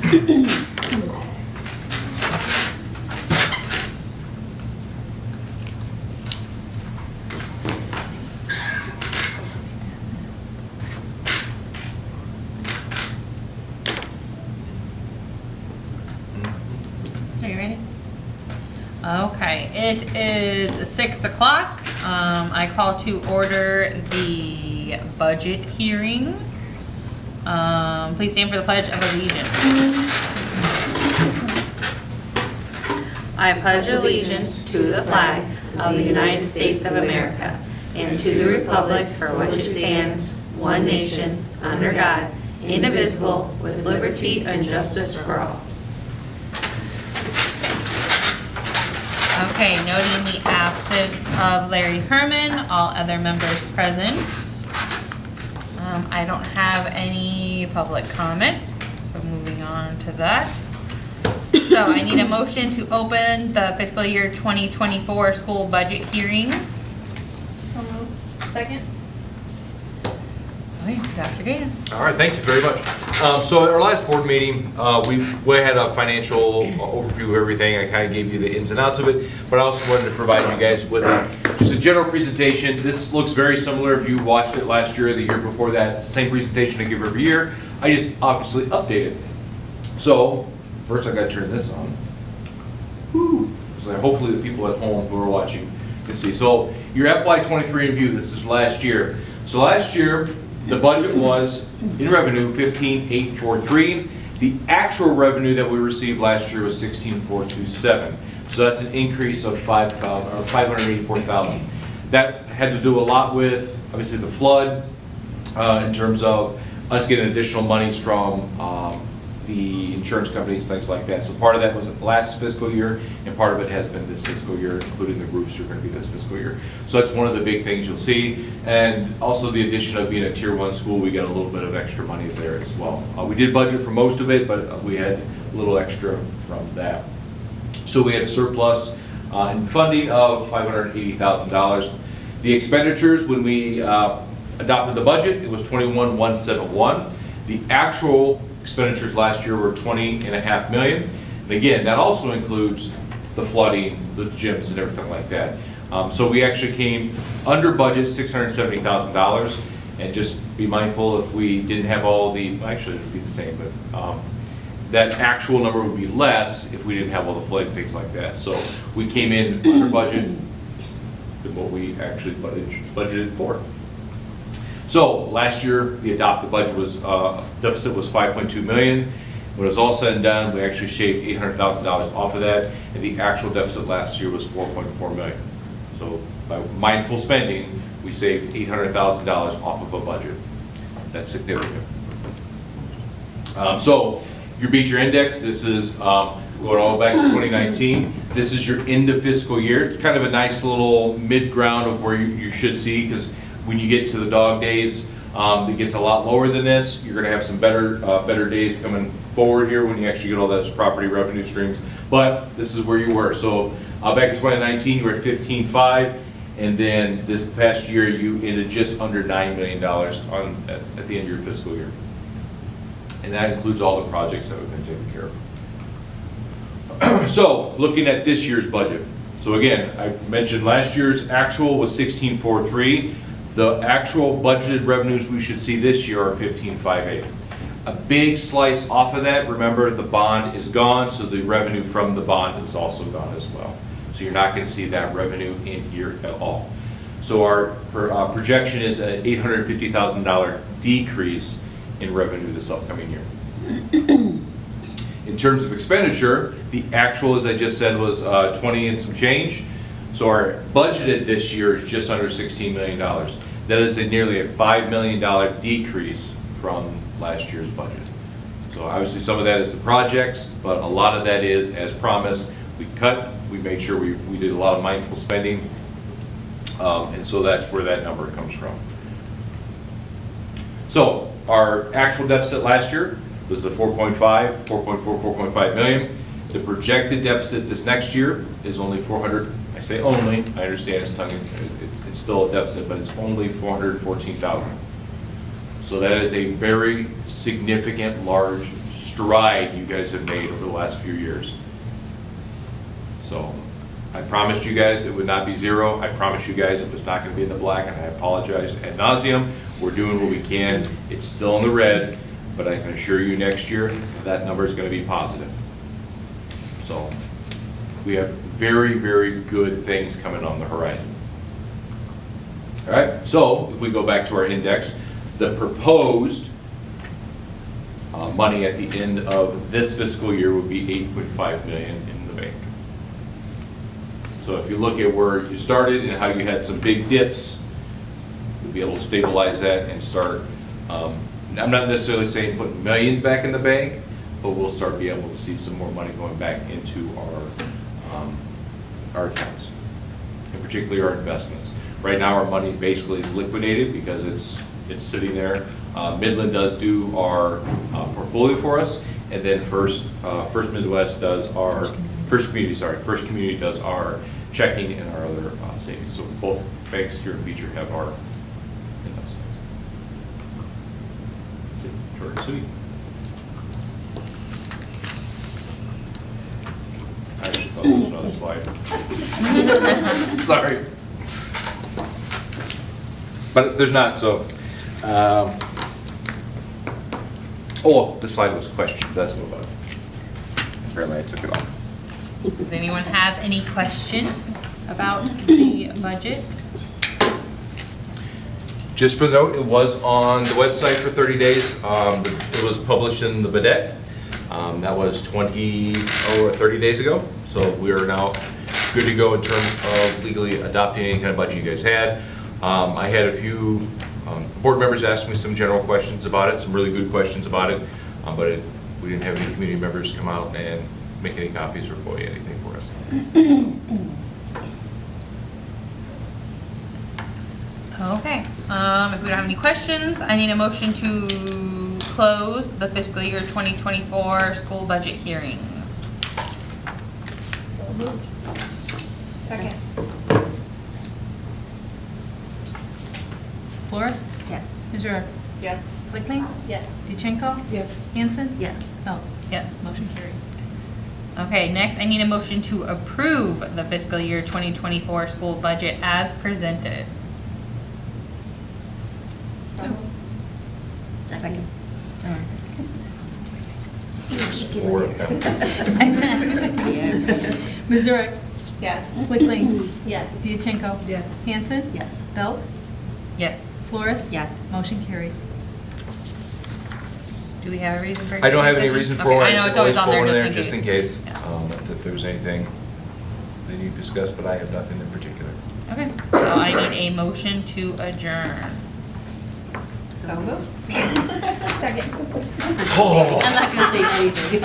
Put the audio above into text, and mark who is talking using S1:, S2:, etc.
S1: Are you ready? Okay, it is 6 o'clock. I call to order the budget hearing. Please stand for the Pledge of Allegiance.
S2: I pledge allegiance to the flag of the United States of America and to the republic for which it stands, one nation, under God, indivisible, with liberty and justice for all.
S1: Okay, noting the absence of Larry Herman, all other members present. I don't have any public comments, so moving on to that. So I need a motion to open the fiscal year 2024 school budget hearing.
S3: So moved. Second?
S1: Okay, Dr. Gahan.
S4: All right, thank you very much. So at our last board meeting, we had a financial overview of everything. I kind of gave you the ins and outs of it, but I also wanted to provide you guys with just a general presentation. This looks very similar if you watched it last year or the year before that. It's the same presentation I give every year. I just obviously update it. So first I got to turn this on. Woo. So hopefully the people at home who are watching can see. So your FY23 review, this is last year. So last year, the budget was, in revenue, 15,843. The actual revenue that we received last year was 16,427. So that's an increase of 584,000. That had to do a lot with, obviously, the flood, in terms of us getting additional monies from the insurance companies, things like that. So part of that was last fiscal year, and part of it has been this fiscal year, including the roofs are going to be this fiscal year. So that's one of the big things you'll see. And also the addition of being a tier 1 school, we got a little bit of extra money there as well. We did budget for most of it, but we had a little extra from that. So we had a surplus in funding of $580,000. The expenditures, when we adopted the budget, it was $21,171. The actual expenditures last year were $20.5 million. And again, that also includes the flooding, the gyms and everything like that. So we actually came under budget $670,000, and just be mindful if we didn't have all the, actually it would be the same, but that actual number would be less if we didn't have all the flooding, things like that. So we came in under budget than what we actually budgeted for. So last year, the adopted budget was, deficit was 5.2 million. When it was all said and done, we actually shaved $800,000 off of that, and the actual deficit last year was 4.4 million. So by mindful spending, we saved $800,000 off of a budget. That's significant. So your Beecher index, this is going all back to 2019. This is your end of fiscal year. It's kind of a nice little mid-ground of where you should see, because when you get to the dog days, it gets a lot lower than this. You're going to have some better days coming forward here when you actually get all those property revenue streams. But this is where you were. So back in 2019, you were at 15.5, and then this past year you ended just under $9 million at the end of your fiscal year. And that includes all the projects that we've been taking care of. So looking at this year's budget. So again, I mentioned last year's actual was 16.43. The actual budgeted revenues we should see this year are 15.58. A big slice off of that, remember the bond is gone, so the revenue from the bond is also gone as well. So you're not going to see that revenue in here at all. So our projection is an $850,000 decrease in revenue this upcoming year. In terms of expenditure, the actual, as I just said, was 20 and some change. So our budgeted this year is just under $16 million. That is nearly a $5 million decrease from last year's budget. So obviously some of that is the projects, but a lot of that is, as promised, we cut, we made sure we did a lot of mindful spending, and so that's where that number comes from. So our actual deficit last year was the 4.5 million. The projected deficit this next year is only 400. I say only. I understand it's still a deficit, but it's only 414,000. So that is a very significant, large stride you guys have made over the last few years. So I promised you guys it would not be zero. I promised you guys it was not going to be in the black, and I apologize ad nauseum. We're doing what we can. It's still in the red, but I can assure you next year that number is going to be positive. So we have very, very good things coming on the horizon. All right, so if we go back to our index, the proposed money at the end of this fiscal year would be $8.5 million in the bank. So if you look at where you started and how you had some big dips, you'll be able to stabilize that and start, I'm not necessarily saying put millions back in the bank, but we'll start being able to see some more money going back into our accounts, and particularly our investments. Right now, our money basically is liquidated because it's sitting there. Midland does do our portfolio for us, and then First Midwest does our, First Community does our checking and our other savings. So both banks here in Beecher have our investments. That's it, short and sweet. I actually thought there was another slide. Sorry. But there's not, so. Oh, the slide was questions, that's what it was. Apparently I took it off.
S1: Does anyone have any questions about the budget?
S4: Just for note, it was on the website for 30 days. It was published in the Vedette. That was 30 days ago. So we are now good to go in terms of legally adopting any kind of budget you guys had. I had a few board members ask me some general questions about it, some really good questions about it, but we didn't have any community members come out and make any copies or quote anything for us.
S1: Okay, if we don't have any questions, I need a motion to close the fiscal year 2024 school budget hearing.
S3: So moved. Second.
S1: Flores?
S2: Yes.
S1: Missouri?
S3: Yes.
S1: Blickling?
S3: Yes.
S1: DeChenko?
S3: Yes.
S1: Hanson?
S2: Yes.
S1: Oh, yes, motion carried. Okay, next I need a motion to approve the fiscal year 2024 school budget as presented.
S3: So moved.
S2: Second.
S4: Four of them.
S1: Missouri?
S3: Yes.
S1: Blickling?
S3: Yes.
S1: DeChenko?
S3: Yes.
S1: Hanson?
S2: Yes.
S1: Belt? Yes. Flores?
S2: Yes.
S1: Motion carried. Do we have a reason for?
S4: I don't have any
S1: executive
S4: reason
S1: session?
S4: for it.
S1: Okay, I know it's always on there
S4: just in case.
S1: Yeah.
S4: If there's anything that you discuss, but I have nothing in particular.
S1: Okay, so I need a motion to adjourn.
S3: So moved. Second.
S2: I'm not gonna say anything.